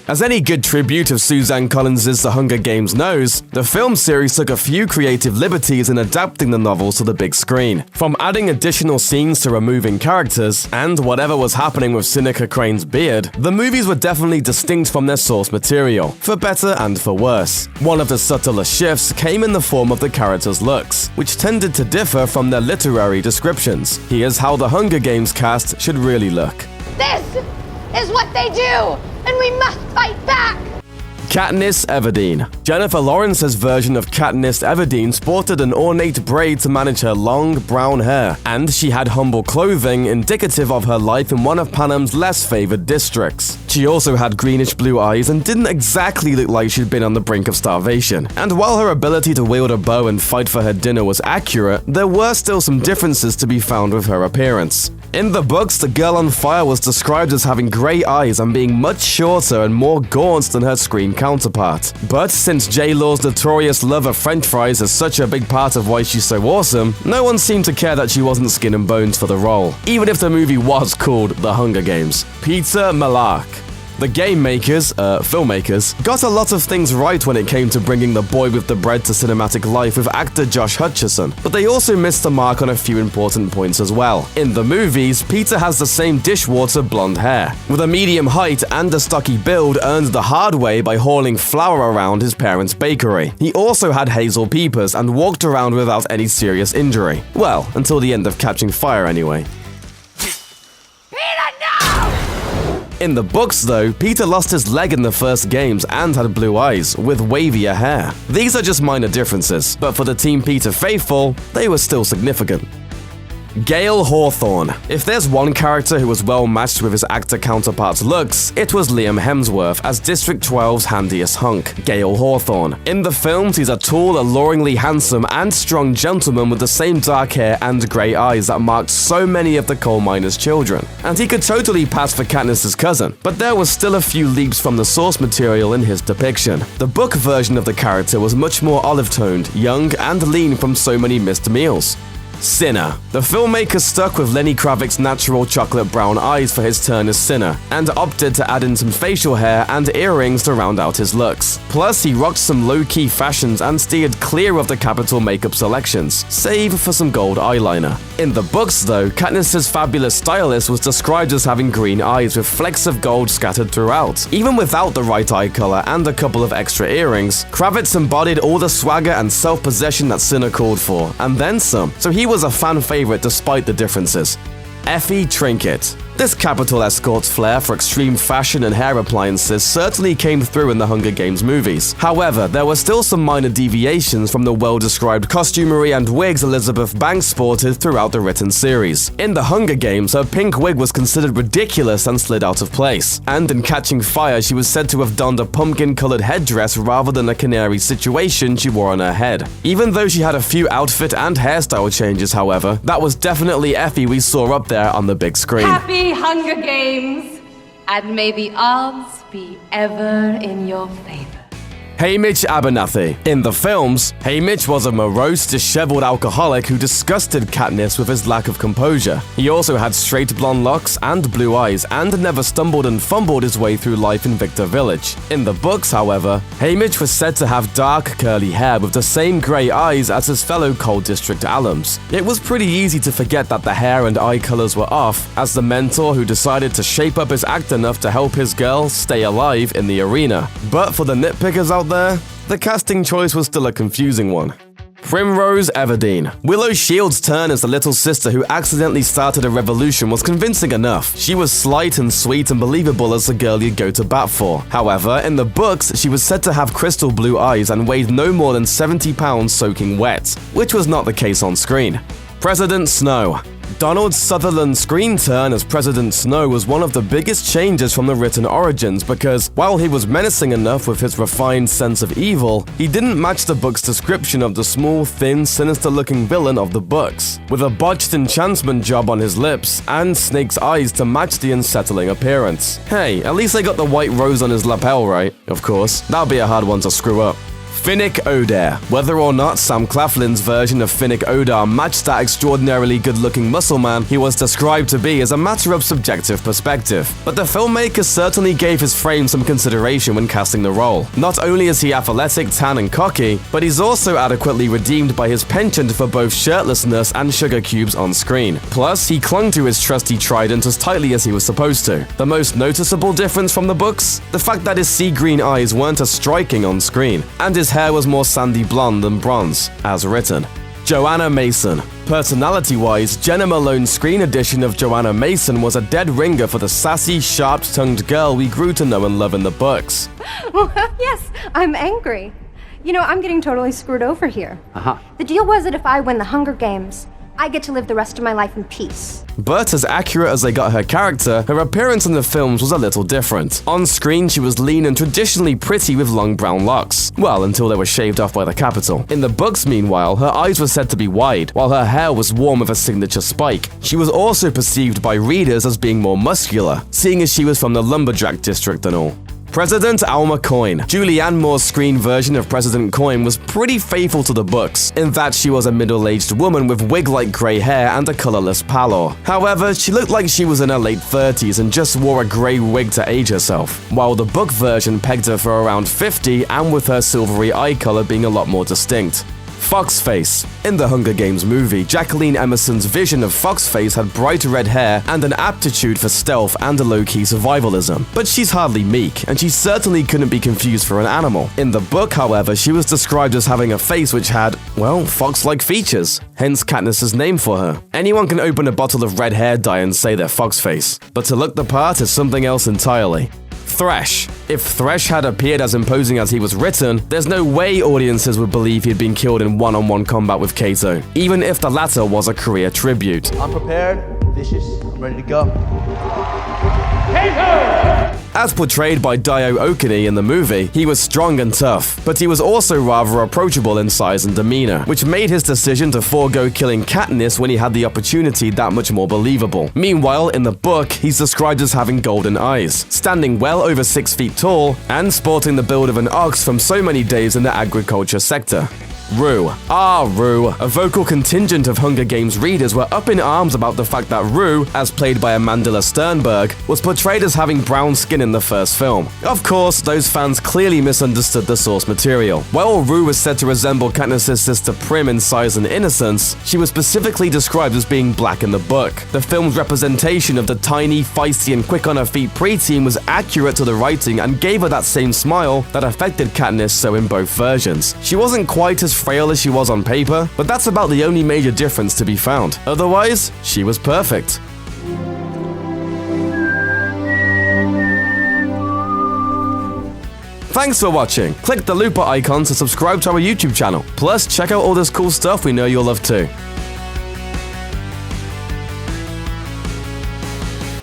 As any good tribute of Suzanne Collins's The Hunger Games knows, the film series took a few creative liberties in adapting the novels to the big screen. From adding additional scenes to removing characters, and whatever was happening with Seneca Crane's beard, the movies were definitely distinct from their source material, for better and for worse. One of the subtlest shifts came in the form of the characters' looks, which tended to differ from their literary descriptions. Here's how the Hunger Games cast should really look. This is what they do, and we must fight back! Katniss Everdeen. Jennifer Lawrence's version of Katniss Everdeen sported an ornate braid to manage her long, brown hair, and she had humble clothing indicative of her life in one of Panem's less favored districts. She also had greenish-blue eyes and didn't exactly look like she'd been on the brink of starvation. And while her ability to wield a bow and fight for her dinner was accurate, there were still some differences to be found with her appearance. In the books, the girl on fire was described as having grey eyes and being much shorter and more gaunt than her screen counterpart. But since J-Law's notorious love of french fries is such a big part of why she's so awesome, no one seemed to care that she wasn't skin and bones for the role, even if the movie was called The Hunger Games. Peeta Mellark. The game makers, filmmakers, got a lot of things right when it came to bringing the boy with the bread to cinematic life with actor Josh Hutcherson, but they also missed the mark on a few important points as well. In the movies, Peeta has the same dishwater blonde hair, with a medium height and a stocky build earned the hard way by hauling flour around his parents' bakery. He also had hazel peepers and walked around without any serious injury. Well, until the end of Catching Fire anyway. In the books, though, Peeta lost his leg in the first games and had blue eyes, with wavier hair. These are just minor differences, but for the Team Peeta faithful, they were still significant. Gale Hawthorne. If there's one character who was well matched with his actor counterpart's looks, it was Liam Hemsworth as District 12's handiest hunk, Gale Hawthorne. In the films, he's a tall, alluringly handsome and strong gentleman with the same dark hair and grey eyes that marked so many of the coal miners' children. And he could totally pass for Katniss's cousin, but there was still a few leaps from the source material in his depiction. The book version of the character was much more olive-toned, young, and lean from so many missed meals. Cinna. The filmmaker stuck with Lenny Kravitz's natural chocolate brown eyes for his turn as Cinna, and opted to add in some facial hair and earrings to round out his looks. Plus, he rocked some low-key fashions and steered clear of the capital makeup selections, save for some gold eyeliner. In the books, though, Katniss's fabulous stylist was described as having green eyes with flecks of gold scattered throughout. Even without the right eye color and a couple of extra earrings, Kravitz embodied all the swagger and self-possession that Cinna called for, and then some, so he was a fan favorite despite the differences. Effie Trinket. This Capitol escort's flair for extreme fashion and hair appliances certainly came through in the Hunger Games movies. However, there were still some minor deviations from the well-described costumery and wigs Elizabeth Banks sported throughout the written series. In the Hunger Games, her pink wig was considered ridiculous and slid out of place. And in Catching Fire, she was said to have donned a pumpkin-colored headdress rather than a canary situation she wore on her head. Even though she had a few outfit and hairstyle changes, however, that was definitely Effie we saw up there on the big screen. Happy Hunger Games, and may the odds be ever in your favor. Haymitch Abernathy. In the films, Haymitch was a morose, disheveled alcoholic who disgusted Katniss with his lack of composure. He also had straight blonde locks and blue eyes, and never stumbled and fumbled his way through life in Victor Village. In the books, however, Haymitch was said to have dark, curly hair with the same grey eyes as his fellow Coal District alums. It was pretty easy to forget that the hair and eye colors were off, as the mentor who decided to shape up his act enough to help his girl stay alive in the arena. But for the nitpickers out there, the casting choice was still a confusing one. Primrose Everdeen. Willow Shield's turn as the little sister who accidentally started a revolution was convincing enough. She was slight and sweet and believable as the girl you'd go to bat for. However, in the books, she was said to have crystal blue eyes and weighed no more than 70 pounds soaking wet, which was not the case on screen. President Snow. Donald Sutherland's screen turn as President Snow was one of the biggest changes from the written origins because, while he was menacing enough with his refined sense of evil, he didn't match the book's description of the small, thin, sinister-looking villain of the books, with a botched enchantment job on his lips and Snake's eyes to match the unsettling appearance. Hey, at least they got the white rose on his lapel right, of course. That'll be a hard one to screw up. Finnick Odair. Whether or not Sam Claflin's version of Finnick Odair matched that extraordinarily good-looking muscle man he was described to be is a matter of subjective perspective, but the filmmakers certainly gave his frame some consideration when casting the role. Not only is he athletic, tan and cocky, but he's also adequately redeemed by his penchant for both shirtlessness and sugar cubes on screen. Plus, he clung to his trusty trident as tightly as he was supposed to. The most noticeable difference from the books? The fact that his sea green eyes weren't as striking on screen, and his hair was more sandy blonde than bronze, as written. Johanna Mason. Personality-wise, Jenna Malone's screen edition of Johanna Mason was a dead ringer for the sassy, sharp-tongued girl we grew to know and love in the books. Yes, I'm angry. You know, I'm getting totally screwed over here. The deal was that if I win the Hunger Games, I get to live the rest of my life in peace. But as accurate as they got her character, her appearance in the films was a little different. On screen, she was lean and traditionally pretty with long brown locks. Well, until they were shaved off by the Capitol. In the books, meanwhile, her eyes were said to be wide, while her hair was worn with a signature spike. She was also perceived by readers as being more muscular, seeing as she was from the lumberjack district and all. President Alma Coin. Julianne Moore's screen version of President Coin was pretty faithful to the books, in that she was a middle-aged woman with wig-like grey hair and a colourless pallor. However, she looked like she was in her late 30s and just wore a grey wig to age herself, while the book version pegged her for around 50 and with her silvery eye colour being a lot more distinct. Foxface. In the Hunger Games movie, Jacqueline Emerson's vision of Foxface had bright red hair and an aptitude for stealth and a low-key survivalism. But she's hardly meek, and she certainly couldn't be confused for an animal. In the book, however, she was described as having a face which had, well, fox-like features, hence Katniss's name for her. Anyone can open a bottle of red hair dye and say they're Foxface, but to look the part is something else entirely. Thresh. If Thresh had appeared as imposing as he was written, there's no way audiences would believe he'd been killed in one-on-one combat with Kato, even if the latter was a career tribute. I'm prepared, vicious, I'm ready to go. As portrayed by Dio Okuni in the movie, he was strong and tough, but he was also rather approachable in size and demeanor, which made his decision to forego killing Katniss when he had the opportunity that much more believable. Meanwhile, in the book, he's described as having golden eyes, standing well over 6 feet tall, and sporting the build of an ox from so many days in the agriculture sector. Rue. Rue. A vocal contingent of Hunger Games readers were up in arms about the fact that Rue, as played by Amandla Sternberg, was portrayed as having brown skin in the first film. Of course, those fans clearly misunderstood the source material. While Rue was said to resemble Katniss' sister Prim in size and innocence, she was specifically described as being black in the book. The film's representation of the tiny, feisty, and quick-on-her-feet preteen was accurate to the writing and gave her that same smile that affected Katniss so in both versions. She wasn't quite as frail as she was on paper, but that's about the only major difference to be found. Otherwise, she was perfect. Thanks for watching. Click the looper icon to subscribe to our YouTube channel. Plus, check out all this cool stuff we know you'll love too.